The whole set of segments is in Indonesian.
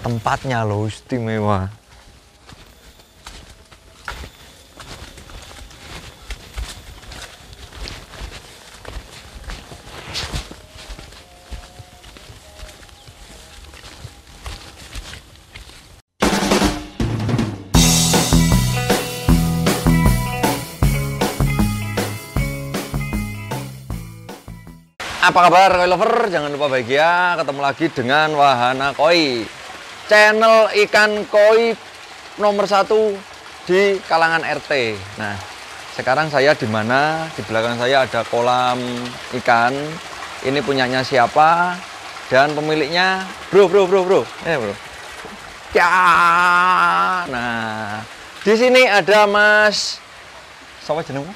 Tempatnya loh istimewa. Apa kabar koi lover? Jangan lupa bahagia, ketemu lagi dengan Wahana Koi, channel ikan koi nomor 1 di kalangan RT. Nah, sekarang saya di mana? Di belakang saya ada kolam ikan. Ini punyanya siapa? Dan pemiliknya bro. Bro. Ya. Nah, di sini ada Mas. Siapa jenengmu?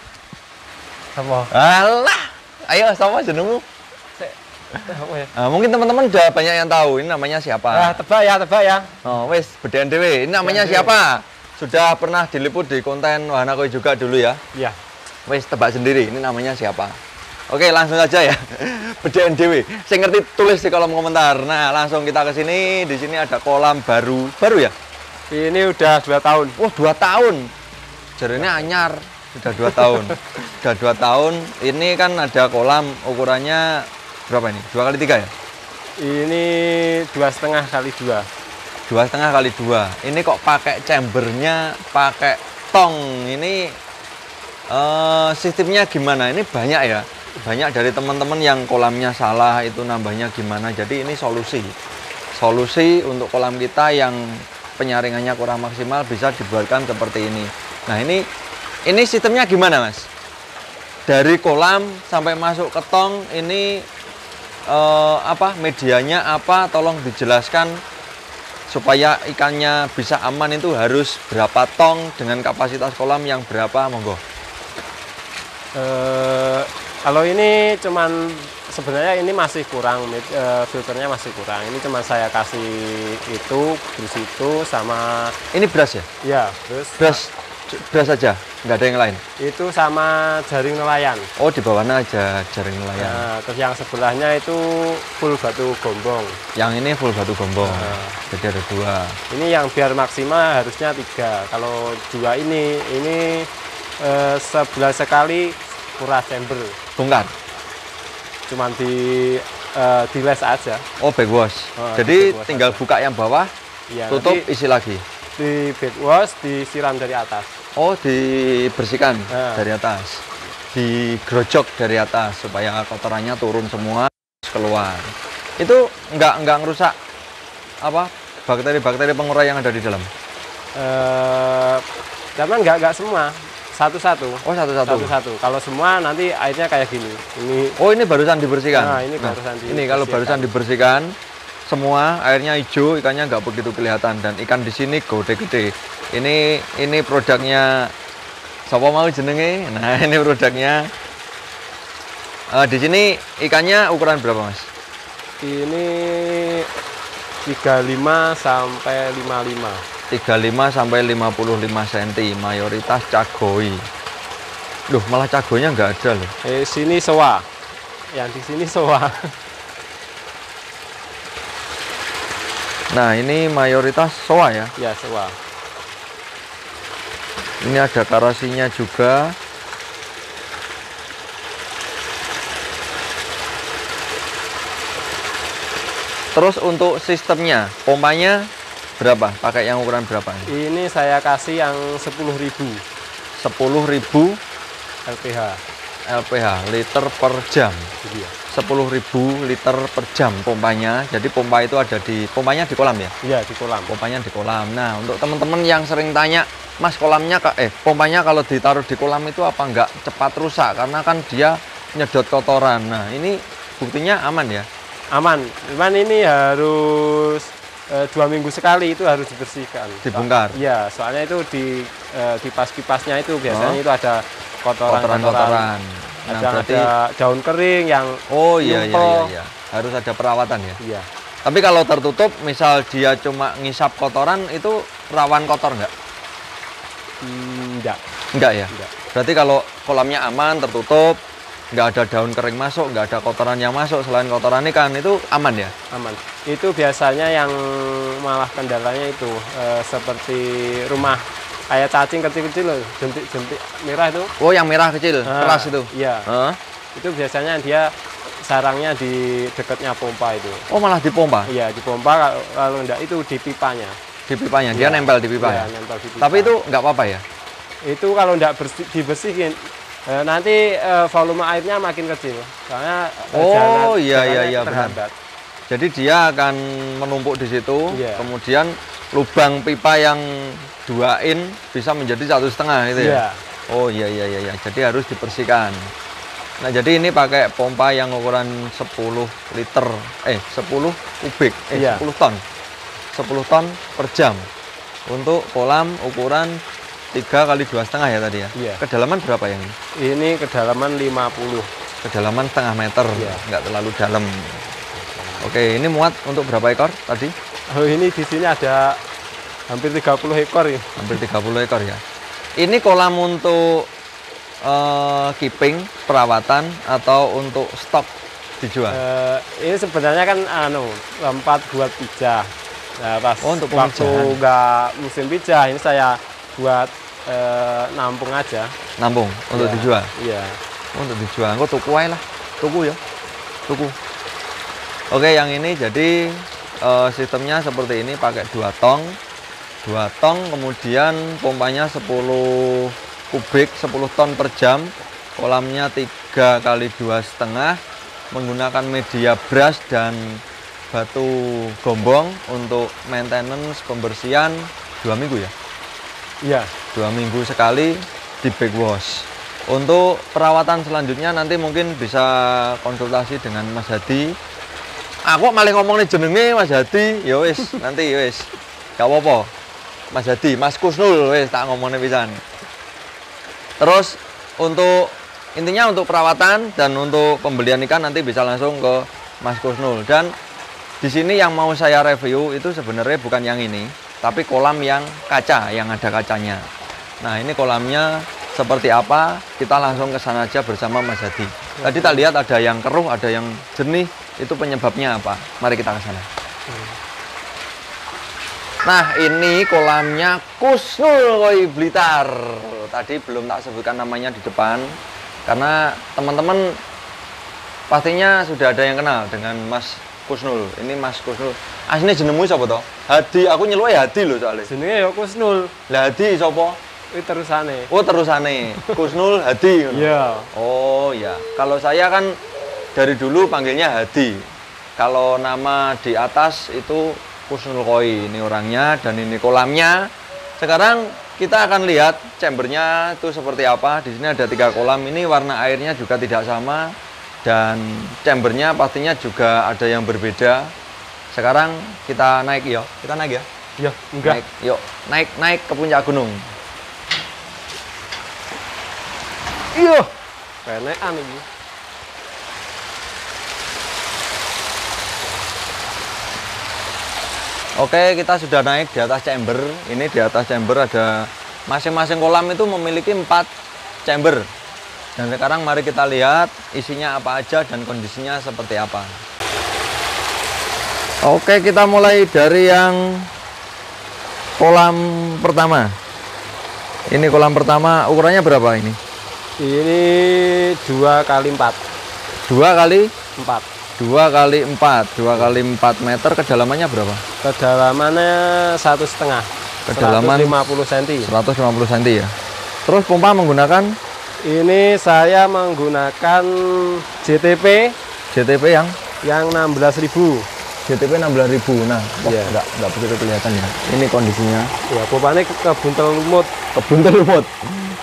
Apa? Alah, ayo siapa jenengmu? Nah, mungkin teman-teman udah banyak yang tahu ini namanya siapa. Tebak ya. Oh, wes bedean dewe. Ini namanya siapa? Sudah pernah diliput di konten Wahana Koi juga dulu ya. Iya. Wes tebak sendiri. Ini namanya siapa? Oke, langsung aja ya. Bedean dewe. Saya ngerti tulis di kolom komentar. Nah, langsung kita ke sini. Di sini ada kolam baru ya. Ini udah 2 tahun. Wah, 2 tahun. Jarene anyar. Sudah 2 tahun. Sudah 2 tahun. Ini kan ada kolam ukurannya berapa ini? 2 kali 3 ya? Ini 2,5 kali 2. 2,5 kali 2. Ini kok pakai chambernya, pakai tong. Ini sistemnya gimana? Ini banyak ya. Banyak dari teman-teman yang kolamnya salah itu nambahnya gimana. Jadi ini solusi untuk kolam kita yang penyaringannya kurang maksimal bisa dibuatkan seperti ini. Nah, ini sistemnya gimana, Mas? Dari kolam sampai masuk ke tong ini medianya apa, tolong dijelaskan supaya ikannya bisa aman. Itu harus berapa tong dengan kapasitas kolam yang berapa, monggo. Kalau ini cuman sebenarnya ini masih kurang, filternya masih kurang. Ini cuman saya kasih itu sama Ini beras ya? Iya, Beras aja, nggak ada yang lain. itu sama jaring nelayan. Oh, di bawahnya aja jaring nelayan. Nah, terus yang sebelahnya itu full batu gombong. Yang ini full batu gombong. Nah. Jadi ada 2. Ini yang biar maksimal harusnya 3. Kalau 2 ini sebulan sekali kuras chamber. Bongkar. Cuman diles aja. Oh, backwash. Oh, jadi backwash tinggal aja. buka yang bawah, Ya, tutup, nanti isi lagi. di backwash disiram dari atas. Oh, dibersihkan Nah. dari atas. Digrojok dari atas supaya kotorannya turun semua keluar. Itu nggak ngerusak apa bakteri-bakteri pengurai yang ada di dalam. Karena nggak semua, satu-satu. Oh, satu-satu. Kalau semua nanti airnya kayak gini. Ini Oh, ini barusan dibersihkan. Nah, ini barusan Ini kalau barusan dibersihkan semua airnya hijau, ikannya nggak begitu kelihatan dan ikan di sini gede-gede. Ini produknya siapa mau jenenge? Nah, ini produknya. Di sini ikannya ukuran berapa, Mas? ini 35 sampai 55. 35 sampai 55 cm, mayoritas cagoi. Loh, malah cagonya nggak ada loh. Sini sewa. Yang di sini sewa. Nah, ini mayoritas soa ya. Ya, sewa. Ini ada karasinya juga. Terus untuk sistemnya, pompanya berapa? Pakai yang ukuran berapa? Ini saya kasih yang 10.000 10.000 LPH. LPH, liter per jam. Jadi ya. 10.000 liter per jam pompanya. Jadi pompa itu ada pompanya di kolam ya? Iya, di kolam. Pompanya di kolam. Nah, untuk teman-teman yang sering tanya, Mas, pompanya kalau ditaruh di kolam itu apa nggak cepat rusak? Karena kan dia nyedot kotoran. Nah, ini buktinya aman ya? Aman. Cuman ini harus 2 minggu sekali itu harus dibersihkan. Dibongkar? Iya, soalnya itu di kipas-kipasnya itu biasanya itu ada kotoran-kotoran. Nah, ada daun kering yang oh iya. nyumpel. Harus ada perawatan ya. Iya. Tapi kalau tertutup, misal dia cuma ngisap kotoran, itu rawan kotor nggak? Enggak. Enggak ya. Enggak. Berarti kalau kolamnya aman, tertutup, nggak ada daun kering masuk, nggak ada kotoran yang masuk selain kotoran ikan, itu aman ya? Aman. Itu biasanya yang malah kendalanya itu seperti rumah kayak cacing kecil-kecil loh, jentik-jentik merah itu. Oh, yang merah kecil, keras itu? Iya. Itu biasanya dia sarangnya di dekatnya pompa itu. Oh, malah dipompa? Iya, dipompa. Kalau enggak itu di pipanya. Di pipanya, dia nempel di pipa ya? Nempel di pipa. Tapi itu nggak apa-apa ya? Itu kalau enggak dibersihin, nanti volume airnya makin kecil. Soalnya iya benar. Jadi dia akan menumpuk di situ, kemudian lubang pipa yang 2 in bisa menjadi 1,5 itu ya? Oh iya. Jadi harus dibersihkan. Nah, jadi ini pakai pompa yang ukuran 10 liter, 10 kubik, 10 ton. 10 ton per jam. Untuk kolam ukuran 3 kali 2,5 ya tadi ya? Iya. Kedalaman berapa yang ini? Ini kedalaman 50. Kedalaman setengah meter, nggak terlalu dalam. Oke, ini muat untuk berapa ekor tadi? Oh, ini di sini ada hampir 30 ekor ya. Hampir 30 ekor ya. Ini kolam untuk keeping, perawatan, atau untuk stok dijual? Ini sebenarnya kan tempat buat pijah. Nah, pas untuk waktu nggak musim pijah, ini saya buat nampung aja. Nampung untuk dijual? Iya. Untuk dijual, kok tuku aja lah. Tuku ya, tuku. Oke, yang ini jadi sistemnya seperti ini, pakai 2 tong, kemudian pompanya 10 kubik, 10 ton per jam, kolamnya 3 kali 2,5, menggunakan media brush dan batu gombong untuk maintenance pembersihan 2 minggu ya? Iya. 2 minggu sekali di backwash. Untuk perawatan selanjutnya nanti mungkin bisa konsultasi dengan Mas Hadi. Aku malah ngomong nih jenenge Mas Hadi, ya wis, nanti ya wis. Gak apa-apa. Mas Hadi, Mas Kusnul wis tak ngomongnya pisan. Terus untuk intinya untuk perawatan dan untuk pembelian ikan nanti bisa langsung ke Mas Kusnul. Dan di sini yang mau saya review itu sebenarnya bukan yang ini, tapi kolam yang kaca, yang ada kacanya. Nah, ini kolamnya seperti apa? Kita langsung ke sana aja bersama Mas Hadi. Tadi tak lihat ada yang keruh, ada yang jernih. Itu penyebabnya apa? Mari kita ke sana. Nah, ini kolamnya Kusnul Koi Blitar. Tadi belum tak sebutkan namanya di depan karena teman-teman pastinya sudah ada yang kenal dengan Mas Kusnul. Ini Mas Kusnul. Asline jenengmu sapa to? Hadi, aku nyeluke Hadi lho soalnya. Jenenge ya Kusnul. Lah Hadi sapa? Itu terusane. Oh, terusane. Kusnul Hadi ngono. Iya. Oh, ya. Kalau saya kan dari dulu panggilnya Hadi. Kalau nama di atas itu Kusnul Koi, ini orangnya dan ini kolamnya. Sekarang kita akan lihat chambernya itu seperti apa. Di sini ada 3 kolam. Ini warna airnya juga tidak sama dan chambernya pastinya juga ada yang berbeda. Sekarang kita naik ya. Kita naik ya? Iya, enggak. Naik, yuk. Naik ke puncak gunung. Iya. Penekan iki. Oke, kita sudah naik di atas chamber. Ini di atas chamber ada masing-masing kolam itu memiliki 4 chamber. Dan sekarang mari kita lihat isinya apa aja dan kondisinya seperti apa. Oke, kita mulai dari yang kolam pertama. Ini kolam pertama, ukurannya berapa ini? Ini 2 kali 4. 2 kali 4. 2 kali 4 meter. Kedalamannya berapa? Kedalamannya 1,5. Kedalaman 150 cm. 150 cm ya. Terus pompa menggunakan? Ini saya menggunakan JTP yang 16.000. JTP 16.000. Nah, enggak begitu kelihatan ya. Ini kondisinya. Ya, pompanya kebuntel lumut. Kebuntel lumut.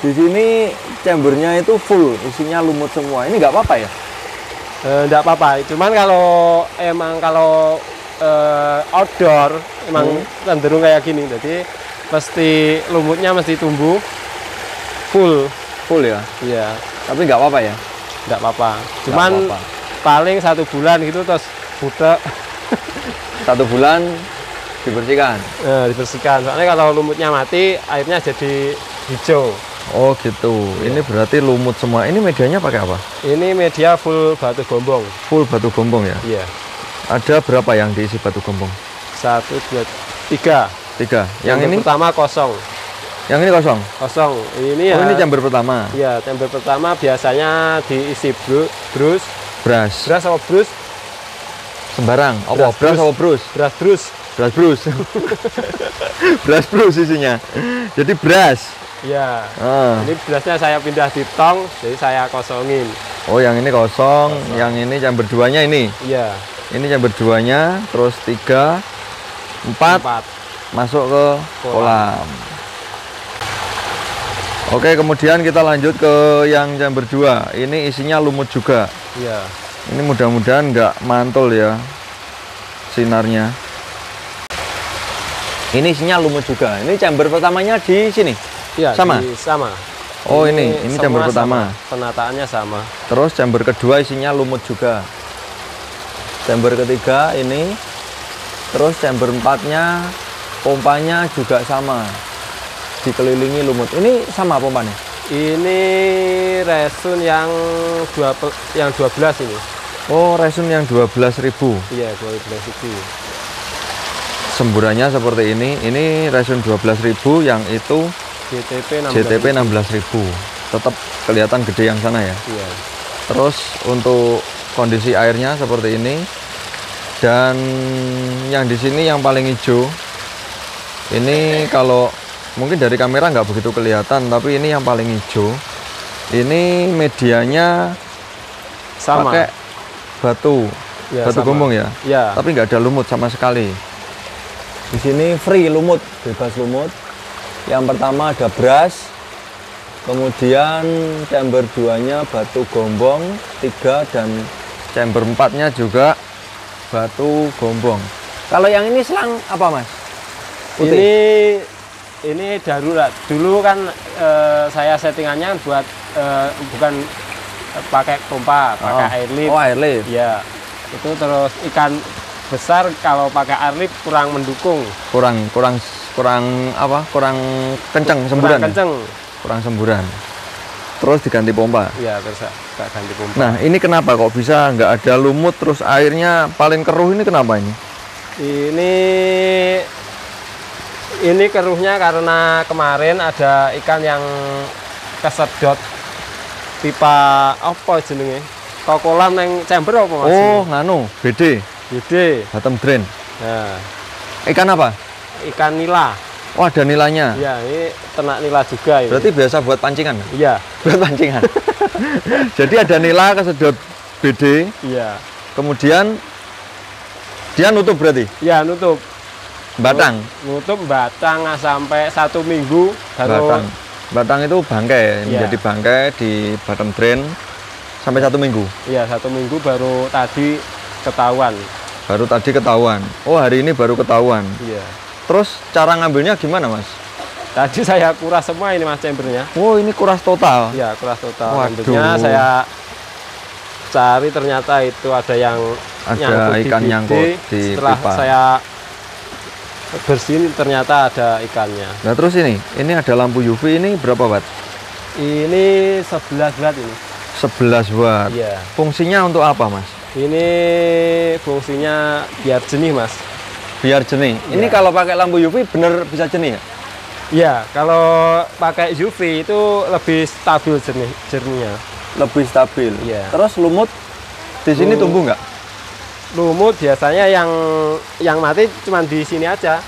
Di sini chambernya itu full, isinya lumut semua. Ini nggak apa-apa ya? Enggak apa-apa, cuman kalau outdoor emang cenderung kayak gini, jadi pasti lumutnya mesti tumbuh full ya. Iya. Tapi nggak apa-apa ya? Nggak apa-apa. Cuman paling 1 bulan gitu terus budak. 1 bulan dibersihkan. Dibersihkan. Soalnya kalau lumutnya mati, airnya jadi hijau. Oh gitu. Ini berarti lumut semua. Ini medianya pakai apa? Ini media full batu gombong. Full batu gombong ya? Iya. Ada berapa yang diisi batu gombong? 1, 2, 3. 3. Yang ini? Pertama kosong. Yang ini kosong? Kosong. Ini oh, ya. Ini chamber pertama? Iya, chamber pertama biasanya diisi brus. Brush. Brush sama brus. Sembarang. Apa? Brush sama brus? Brush brus. Brush brus. Brush brus isinya. Jadi brush. Iya. Ini brushnya saya pindah di tong, jadi saya kosongin. Oh, yang ini kosong. Yang ini chamber 2-nya ini? Iya. Ini chamber 2-nya, terus 3, 4 masuk ke kolam. Oke, kemudian kita lanjut ke yang chamber 2. Ini isinya lumut juga. Iya. Ini mudah-mudahan nggak mantul ya sinarnya. Ini isinya lumut juga. Ini chamber pertamanya di sini? Iya, sama? Sama. Oh, ini chamber pertama. Penataannya sama. Terus chamber kedua isinya lumut juga. Chamber ketiga ini. Terus chamber 4-nya pompanya juga sama. Dikelilingi lumut. Ini sama pompanya? Ini resun yang 12 ini. Oh, resun yang 12.000. Iya, 12.000. Semburannya seperti ini. Ini resun 12.000, yang itu JTP 16.000. Tetap kelihatan gede yang sana ya. Iya. Terus untuk kondisi airnya seperti ini. Dan yang di sini yang paling hijau. Ini kalau mungkin dari kamera nggak begitu kelihatan, tapi ini yang paling hijau. Ini medianya sama. Pakai batu, ya, batu gombong ya. Ya. Tapi nggak ada lumut sama sekali. Di sini free lumut, bebas lumut. Yang pertama ada brush, kemudian chamber 2-nya batu gombong 3, dan chamber 4-nya juga batu gombong. Kalau yang ini selang apa, Mas? Putih. Ini darurat. Dulu kan saya settingannya buat bukan pakai pompa, pakai air lift. Oh, air lift. Ya. Itu terus ikan besar kalau pakai air lift kurang mendukung. Kurang apa? Kurang kenceng semburan. Kurang kenceng. Kurang semburan. Terus diganti pompa. Iya, terus ganti pompa. Nah, ini kenapa kok bisa nggak ada lumut terus airnya paling keruh, ini kenapa ini? Ini keruhnya karena kemarin ada ikan yang kesedot pipa apa jenenge? Kokolam yang chamber apa Mas? Oh, nganu, BD. Bottom drain. Nah. Ikan apa? Ikan nila. Oh, ada nilanya. Iya, ini ternak nila juga ini. Berarti biasa buat pancingan? Iya. Buat pancingan. Jadi ada nila kesedot BD. Iya. Kemudian dia nutup berarti? Iya, nutup. Batang? Nutup batang sampai 1 minggu baru. Batang itu bangkai, ya. Menjadi bangkai di bottom drain sampai 1 minggu? Iya, 1 minggu baru tadi ketahuan. Baru tadi ketahuan? Oh, hari ini baru ketahuan? Iya. Terus cara ngambilnya gimana, Mas? Tadi saya kuras semua ini Mas chambernya. Oh, ini kuras total? Iya, kuras total. Waduh. Tentunya saya cari ternyata itu ada yang ada ikan nyangkut di setelah pipa. Saya bersihin ternyata ada ikannya. Nah, terus ini ada lampu UV, ini berapa watt? Ini 11 watt ini. 11 watt. Iya. Fungsinya untuk apa, Mas? Ini fungsinya biar jernih, Mas. Biar jernih. Iya. Ini kalau pakai lampu UV bener bisa jernih ya? Iya, kalau pakai UV itu lebih stabil jernihnya. Lebih stabil. Iya. Terus lumut di sini tumbuh nggak? Lumut biasanya yang mati cuma di sini aja.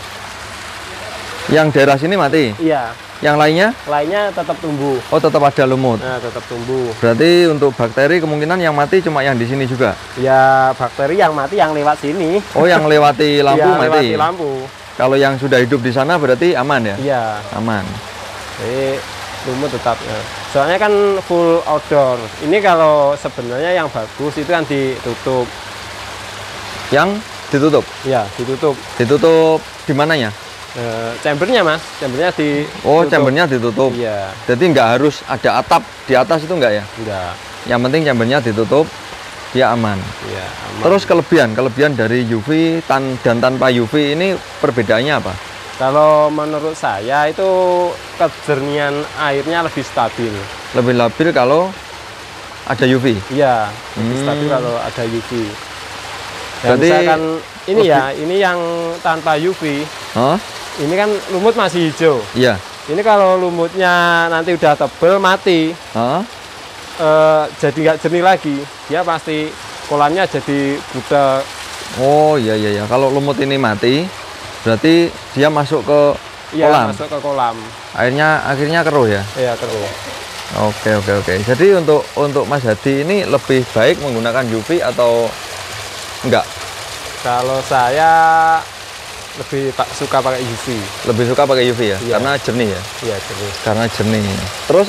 Yang daerah sini mati? Iya. Yang lainnya? Lainnya tetap tumbuh. Oh, tetap ada lumut. Nah, tetap tumbuh. Berarti untuk bakteri kemungkinan yang mati cuma yang di sini juga? Ya, bakteri yang mati yang lewat sini. Oh, yang lewati lampu ya, mati? Lewati lampu. Kalau yang sudah hidup di sana berarti aman ya? Iya. Aman. Jadi lumut tetap. Ya. Soalnya kan full outdoor. Ini kalau sebenarnya yang bagus itu kan ditutup. Yang ditutup? Iya, ditutup. Ditutup di mananya? Chambernya, Mas. Chambernya Oh, chambernya ditutup. Iya. Jadi nggak harus ada atap di atas itu nggak ya? Enggak. Yang penting chambernya ditutup, dia aman. Iya, aman. Terus kelebihan dari UV dan tanpa UV ini perbedaannya apa? Kalau menurut saya itu kejernihan airnya lebih stabil. Lebih labil kalau ada UV. Iya, lebih stabil kalau ada UV. Dan Berarti misalkan ini lebih- ya, ini yang tanpa UV, Hah? ini kan lumut masih hijau. Iya. Ini kalau lumutnya nanti udah tebel mati, Hah? jadi nggak jernih lagi. Dia pasti kolamnya jadi budak. Oh iya iya iya. Kalau lumut ini mati, berarti dia masuk ke Iya, kolam. masuk ke kolam. Akhirnya keruh ya. Iya, keruh. Oke oke oke. Jadi untuk Mas Hadi ini lebih baik menggunakan UV atau enggak? Kalau saya lebih suka pakai UV. Lebih suka pakai UV ya, Iya. karena jernih ya. Iya, jernih. Karena jernih. Terus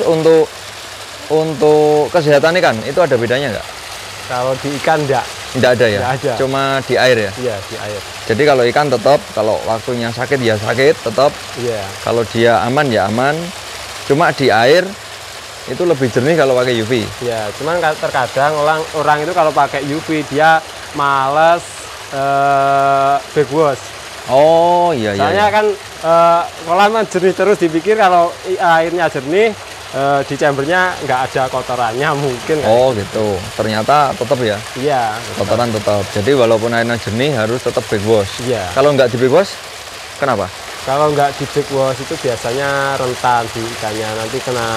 untuk kesehatan ikan itu ada bedanya nggak? Kalau di ikan enggak. Nggak ada ya. Nggak ada. Cuma di air ya. Iya, di air. Jadi kalau ikan tetap, kalau waktunya sakit ya sakit tetap. Iya. Kalau dia aman ya aman. Cuma di air itu lebih jernih kalau pakai UV. Ya, cuman terkadang orang itu kalau pakai UV dia males backwash. Oh iya iya. Soalnya iya. kan kolam kan jernih terus, dipikir kalau airnya jernih di chambernya nggak ada kotorannya mungkin. Oh gitu. Ternyata tetap ya. Iya. Kotoran tetap. Jadi walaupun airnya jernih harus tetap backwash. Iya. Kalau nggak di backwash, kenapa? Kalau nggak di backwash itu biasanya rentan di ikannya, nanti kena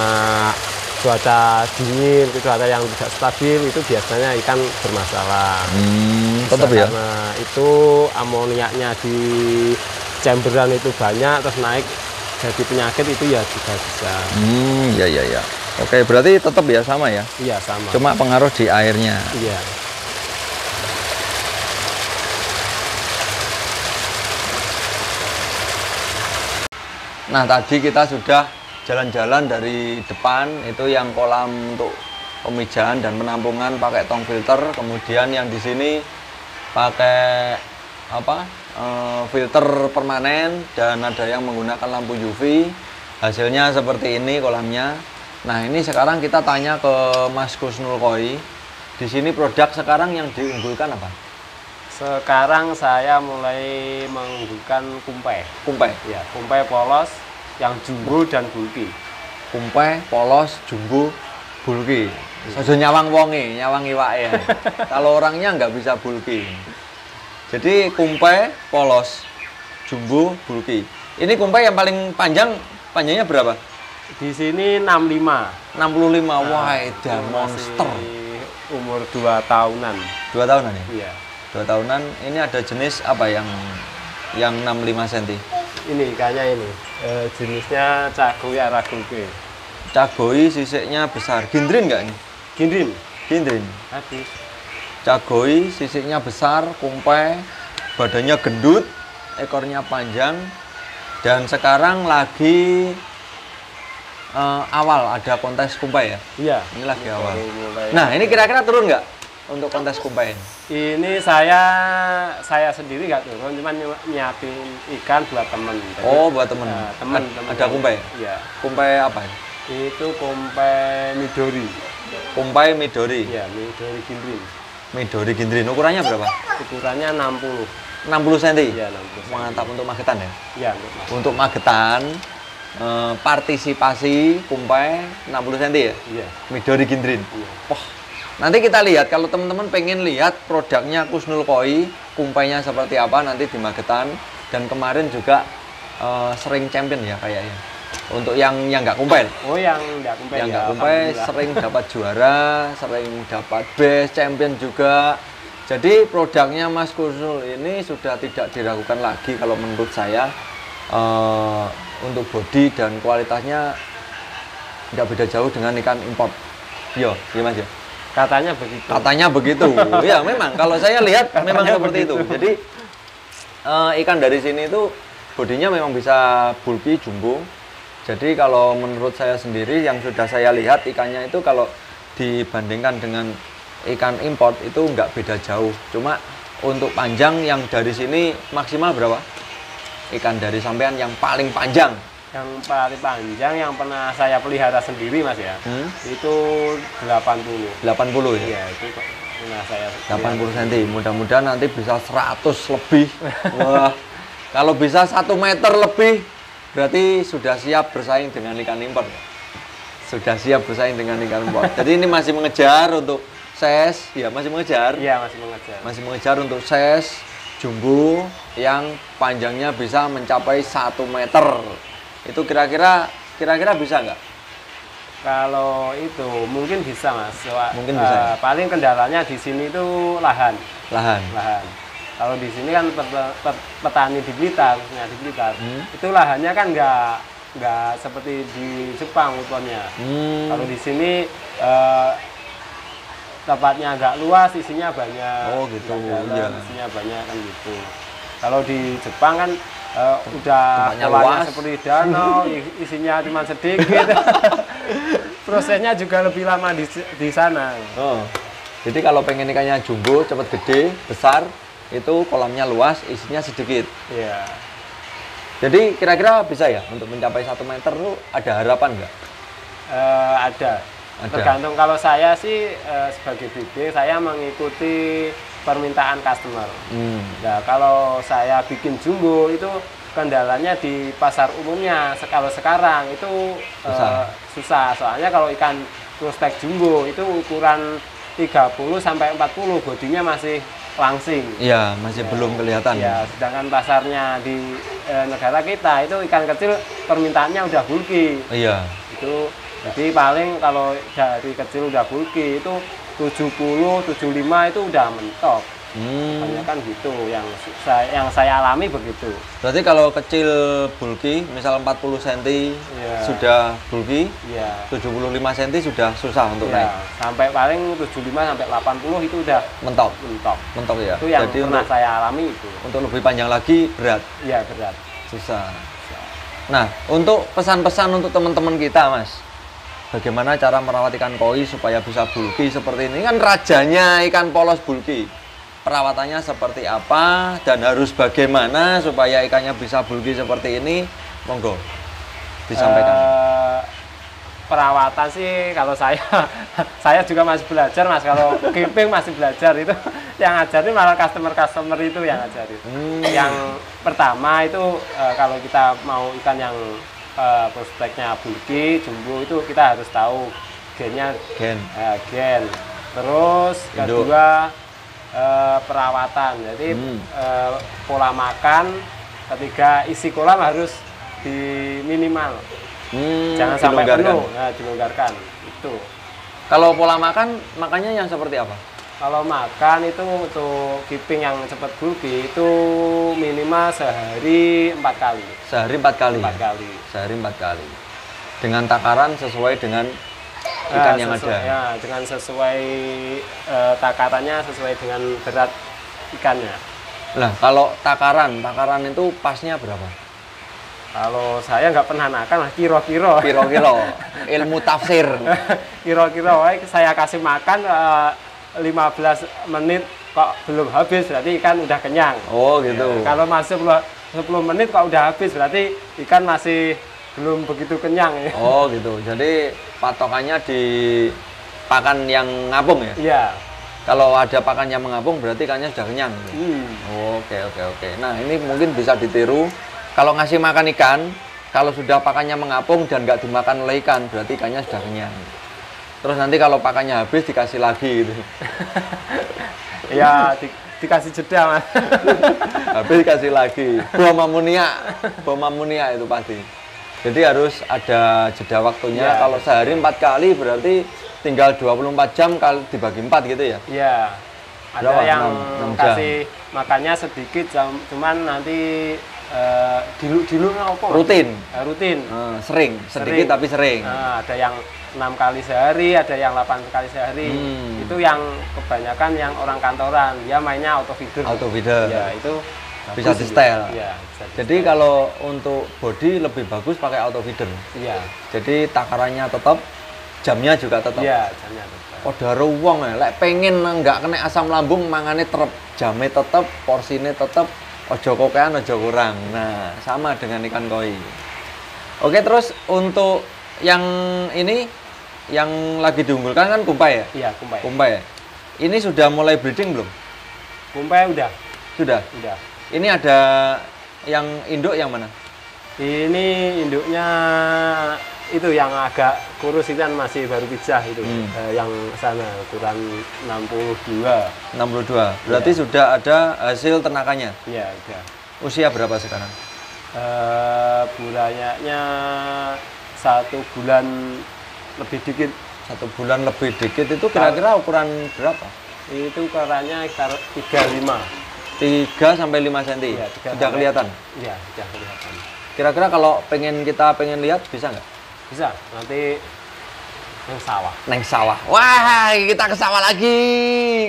cuaca dingin, cuaca yang tidak stabil itu biasanya ikan bermasalah. Tetap ya. Karena itu amoniaknya di chamberan itu banyak, terus naik jadi penyakit itu ya juga bisa. Iya iya iya. Oke, berarti tetap ya sama ya. Iya, sama. Cuma pengaruh di airnya. Iya. Nah, tadi kita sudah jalan-jalan dari depan, itu yang kolam untuk pemijahan dan penampungan pakai tong filter. Kemudian yang di sini pakai apa? Filter permanen, dan ada yang menggunakan lampu UV. Hasilnya seperti ini kolamnya. Nah, ini sekarang kita tanya ke Mas Kusnul Koi. Di sini produk sekarang yang diunggulkan apa? Sekarang saya mulai mengunggulkan kumpai. Kumpai. Ya, kumpai polos yang jumbo dan bulky. Kumpai, polos, jumbo, bulky. Saja nyawang wonge, nyawang iwake. Kalau orangnya nggak bisa bulky. Jadi kumpai, polos, jumbo, bulky. Ini kumpai yang paling panjang, panjangnya berapa? Di sini 65. 65. Wah, Itu edan masih monster. Umur 2 tahunan. 2 tahunan ya? Iya. 2 tahunan. Ini ada jenis apa yang 65 cm? Ini kayaknya ini. Jenisnya Cagoi Aragoge. Cagoi sisiknya besar. Gindrin nggak ini? Gindrin. Gindrin. Habis. Cagoi sisiknya besar, kumpai, badannya gendut, ekornya panjang, dan sekarang lagi awal ada kontes kumpai ya? Iya. Ini lagi awal. Baru mulai. Nah, ini kira-kira turun nggak untuk kontes kumpai ini? Ini saya sendiri nggak turun, cuman nyiapin ikan buat temen. Jadi, Oh, buat temen. temen. Ada kumpai? Iya. Kumpai apa ini? Itu kumpai Midori. Kumpai Midori. Iya, Midori Gindrin. Midori Gindrin. Ukurannya berapa? Ukurannya 60. 60 cm. Iya, 60. Mantap untuk magetan ya? Iya, untuk mas. Untuk magetan, partisipasi kumpai 60 cm ya? Iya. Midori Gindrin. Iya. Wah, nanti kita lihat kalau teman-teman pengen lihat produknya Kusnul Koi, kumpainya seperti apa nanti di Magetan. Dan kemarin juga sering champion ya kayaknya. Untuk yang nggak kumpai. Oh, yang nggak kumpai. Yang ya, nggak kumpai alhamdulillah. sering dapat juara, sering dapat best champion juga. Jadi produknya Mas Kusnul ini sudah tidak diragukan lagi kalau menurut saya. Untuk bodi dan kualitasnya nggak beda jauh dengan ikan import. Yo, gimana Mas? Katanya begitu. Katanya begitu. Ya, memang kalau saya lihat memang Katanya seperti begitu. itu. Jadi ikan dari sini itu bodinya memang bisa bulky, jumbo. Jadi kalau menurut saya sendiri yang sudah saya lihat ikannya itu kalau dibandingkan dengan ikan import itu nggak beda jauh. Cuma untuk panjang yang dari sini maksimal berapa? Ikan dari sampean yang paling panjang. Yang paling panjang yang pernah saya pelihara sendiri, Mas ya. Itu 80. 80 ya? Iya, itu pernah saya 80 cm. Mudah-mudahan nanti bisa 100 lebih. Wah, Kalau bisa 1 meter lebih, berarti sudah siap bersaing dengan ikan impor. Sudah siap bersaing dengan ikan impor. Jadi ini masih mengejar untuk size, ya masih mengejar. Iya, masih mengejar. Masih mengejar untuk size jumbo yang panjangnya bisa mencapai 1 meter. Itu kira-kira bisa nggak? Kalau itu mungkin bisa, Mas. Mungkin bisa. Paling kendalanya di sini itu lahan. Lahan. Kalau di sini kan petani di Blitar, itu lahannya kan nggak seperti di Jepang utuhnya. Kalau di sini tempatnya agak luas, isinya banyak. Oh gitu. Iya. Isinya banyak kan gitu. Kalau di Jepang kan udah luas seperti danau, isinya cuma sedikit. Prosesnya juga lebih lama di sana. Oh. Jadi kalau pengen ikannya jumbo, cepat gede, besar, itu kolamnya luas, isinya sedikit. Iya. Jadi kira-kira bisa ya untuk mencapai 1 meter tuh ada harapan nggak? Ada. Tergantung, kalau saya sih sebagai BD saya mengikuti permintaan customer. Nah, kalau saya bikin jumbo itu kendalanya di pasar umumnya. Kalau sekarang itu susah. Soalnya kalau ikan prospek jumbo itu ukuran 30 sampai 40, bodinya masih langsing. Iya, masih belum kelihatan. Ya, sedangkan pasarnya di negara kita itu ikan kecil permintaannya udah bulky. Iya. Itu jadi paling kalau dari kecil udah bulky itu 70, 75 itu udah mentok. Banyak kan gitu yang saya alami begitu. Berarti kalau kecil bulky, misal 40 cm sudah bulky, 75 cm sudah susah untuk naik. Sampai paling 75 sampai 80 itu udah mentok ya. Itu yang jadi pernah saya alami itu. Untuk lebih panjang lagi berat. Iya, berat. Susah. Nah, untuk pesan-pesan untuk teman-teman kita, Mas. Bagaimana cara merawat ikan koi supaya bisa bulky seperti ini? Kan rajanya ikan polos bulky. Perawatannya seperti apa dan harus bagaimana supaya ikannya bisa bulky seperti ini? Monggo disampaikan. Perawatan sih kalau saya juga masih belajar, Mas. Kalau keeping masih belajar, itu yang ngajarin malah customer itu yang ngajarin. Yang pertama itu kalau kita mau ikan yang prospeknya bulky, jumbo, itu kita harus tahu gen. Terus kedua perawatan, jadi pola makan. Ketiga, isi kolam harus minimal, jangan sampai penuh. Dilonggarkan itu. Kalau pola makannya yang seperti apa? Kalau makan itu untuk keeping yang cepat bulky itu minimal sehari 4 kali. Sehari 4 kali. 4 kali. Sehari 4 kali. Dengan takaran sesuai dengan ikan yang ada. Ya, dengan sesuai takarannya sesuai dengan berat ikannya. Nah, kalau takaran itu pasnya berapa? Kalau saya nggak pernah nakal, kiro-kiro. Ilmu tafsir. Kiro-kiro, saya kasih makan 15 menit kok belum habis, berarti ikan udah kenyang. Oh gitu. Kalau masih 10 menit kok udah habis, berarti ikan masih belum begitu kenyang. Oh gitu. Jadi patokannya di pakan yang ngapung ya? Iya. Kalau ada pakan yang mengapung berarti ikannya sudah kenyang. Oke. Nah ini mungkin bisa ditiru. Kalau ngasih makan ikan, kalau sudah pakannya mengapung dan nggak dimakan oleh ikan, berarti ikannya sudah kenyang. Terus nanti kalau pakannya habis dikasih lagi gitu. Ya, dikasih jeda, Mas. Habis dikasih lagi. Bom amonia itu pasti. Jadi harus ada jeda waktunya. Ya, kalau sehari 4 kali berarti tinggal 24 jam kali dibagi 4 gitu ya? Iya. Ada yang 6 kasih makannya sedikit, cuman nanti dilu apa? Rutin. Sering, sedikit tapi sering. Ada yang 6 kali sehari, ada yang 8 kali sehari. Itu yang kebanyakan yang orang kantoran, dia mainnya auto feeder. Ya, itu bisa di setel. Ya, jadi kalau untuk body lebih bagus pakai auto feeder. Iya. Jadi takarannya tetap, jamnya juga tetap. Iya, jamnya tetap. Udah ruwong ya, lek pengen nggak kena asam lambung mangane terep, jamnya tetap, porsinya tetap, ojo kokean, ojo kurang. Nah, sama dengan ikan koi. Oke, terus untuk yang ini yang lagi diunggulkan kan kumpai ya? Iya, kumpai. Kumpai. Ini sudah mulai breeding belum? Kumpai udah. Sudah. Udah. Ini ada yang induk yang mana? Ini induknya itu yang agak kurus itu kan masih baru pijah itu. Yang sana ukuran 62. 62. Berarti sudah ada hasil ternakannya? Iya, udah. Usia berapa sekarang? Bulannya 1 bulan lebih dikit. 1 bulan lebih dikit itu kira-kira ukuran berapa? Itu ukurannya sekitar 35. 3 sampai 5 cm. Ya, sudah kelihatan? Iya, sudah kelihatan. Kira-kira kalau kita pengen lihat bisa nggak? Bisa, nanti neng sawah. Neng sawah. Wah, kita ke sawah lagi.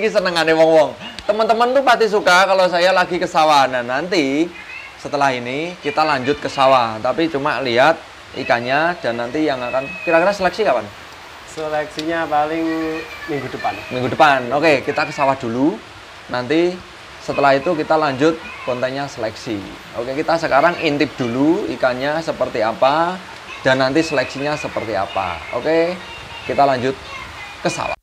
Ini senengannya wong-wong. Teman-teman tuh pasti suka kalau saya lagi ke sawah. Nah, nanti setelah ini kita lanjut ke sawah. Tapi cuma lihat ikannya dan nanti yang akan kira-kira seleksi kapan? Seleksinya paling minggu depan. Minggu depan. Oke, kita ke sawah dulu. Nanti setelah itu kita lanjut kontennya seleksi. Oke, kita sekarang intip dulu ikannya seperti apa dan nanti seleksinya seperti apa. Oke, kita lanjut ke sawah.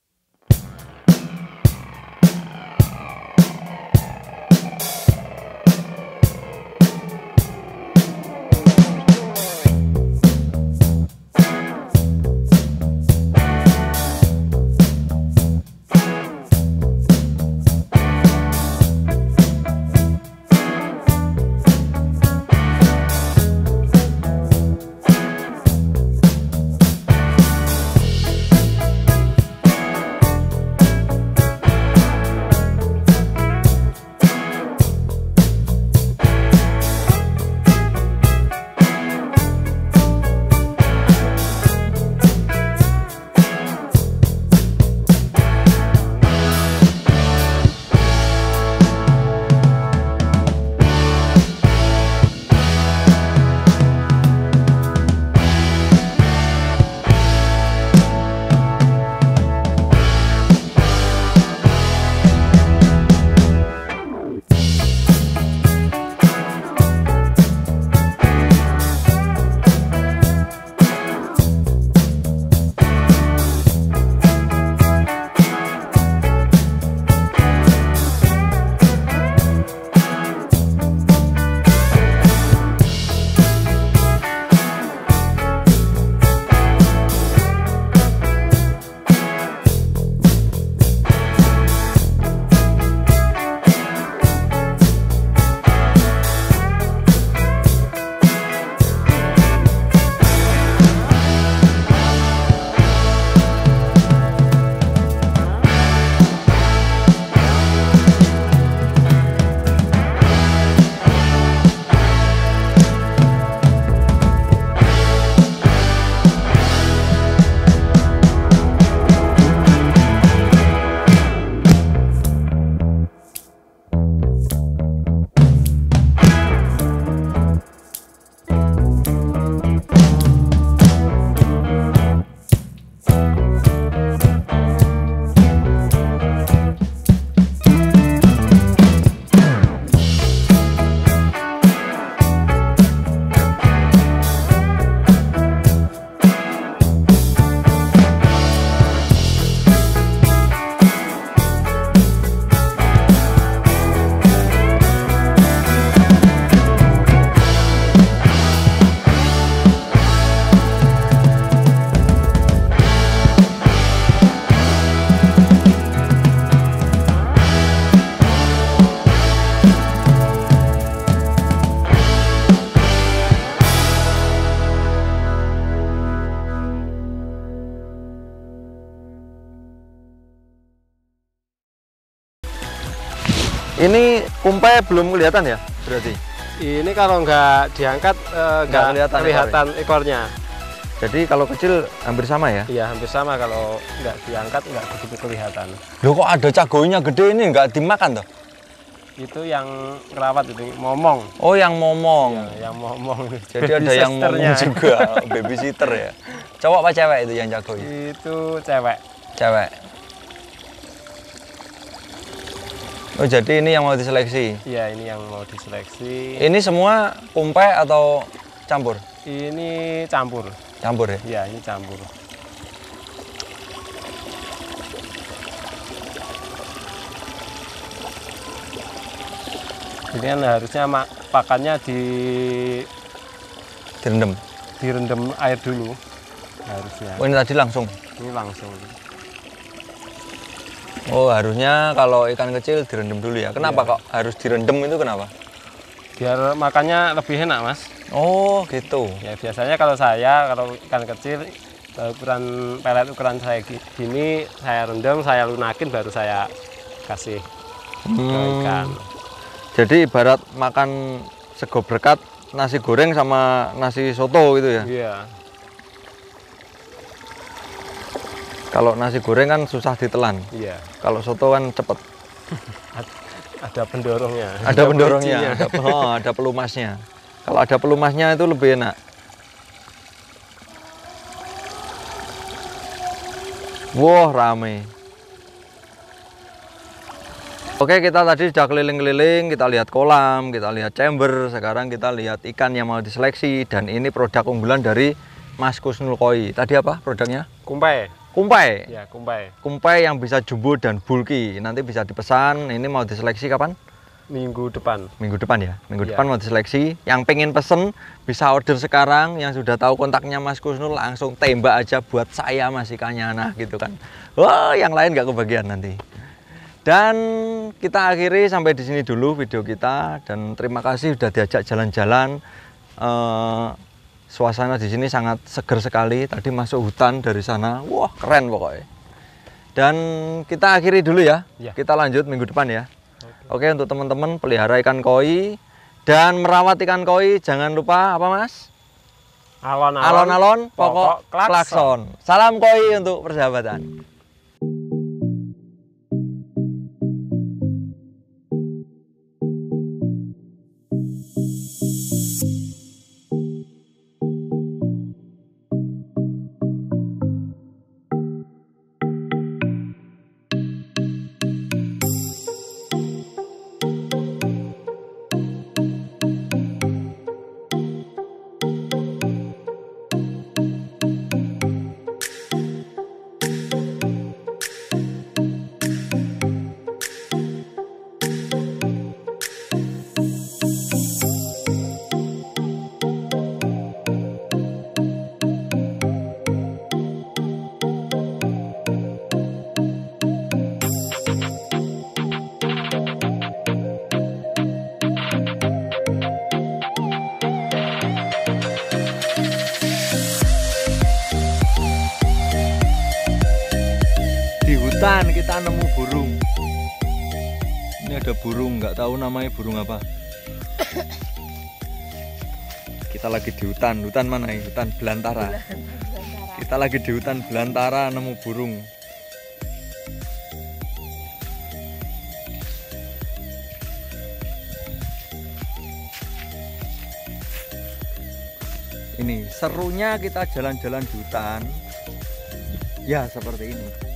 Ini kumpai belum kelihatan ya berarti? Ini kalau nggak diangkat nggak kelihatan ekornya. Jadi kalau kecil hampir sama ya? Iya hampir sama, kalau nggak diangkat nggak begitu kelihatan. Loh kok ada cagoynya gede ini nggak dimakan toh? Itu yang rawat itu, momong. Oh yang momong. Ya, yang momong. Jadi ada yang momong juga, babysitter ya. Cowok apa cewek itu yang jago? Itu cewek. Cewek. Oh jadi ini yang mau diseleksi? Iya ini yang mau diseleksi. Ini semua kumpai atau campur? Ini campur. Campur ya? Iya ini campur. Ini kan harusnya pakannya direndam air dulu harusnya. Oh, ini tadi langsung? Ini langsung. Oh, harusnya kalau ikan kecil direndam dulu ya. Kenapa kok harus direndam, itu kenapa? Biar makannya lebih enak, Mas. Oh, gitu. Ya biasanya kalau ikan kecil ukuran pelet ukuran saya gini, saya rendam, saya lunakin, baru saya kasih ke ikan. Jadi ibarat makan sego berkat, nasi goreng sama nasi soto gitu ya? Iya. Kalau nasi goreng kan susah ditelan. Iya. Kalau soto kan cepet. Ada pendorongnya. Ada pendorongnya, ada pelumasnya. Kalau ada pelumasnya itu lebih enak. Wah, rame. Oke, kita tadi sudah keliling-keliling, kita lihat kolam, kita lihat chamber, sekarang kita lihat ikan yang mau diseleksi, dan ini produk unggulan dari Mas Kusnul Koi. Tadi apa produknya? Kumpai. Kumpai? Ya, kumpai. Kumpai yang bisa jumbo dan bulky, nanti bisa dipesan. Ini mau diseleksi kapan? Minggu depan. Minggu depan ya? Minggu depan mau diseleksi. Yang pengen pesen, bisa order sekarang. Yang sudah tahu kontaknya Mas Kusnul, langsung tembak aja buat saya Mas ikannya, nah gitu kan. Wah, yang lain nggak kebagian nanti. Dan kita akhiri sampai di sini dulu video kita, dan terima kasih sudah diajak jalan-jalan. Suasana di sini sangat seger sekali. Tadi masuk hutan dari sana, wah keren pokoknya. Dan kita akhiri dulu ya. Kita lanjut minggu depan ya. Oke, untuk teman-teman pelihara ikan koi dan merawat ikan koi, jangan lupa apa Mas? Alon-alon, pokok klakson. Salam koi untuk persahabatan. Hutan kita nemu burung. Ini ada burung, nggak tahu namanya burung apa. Kita lagi di hutan. Hutan mana ini? Hutan belantara. Kita lagi di hutan belantara nemu burung. Ini serunya kita jalan-jalan di hutan. Ya seperti ini.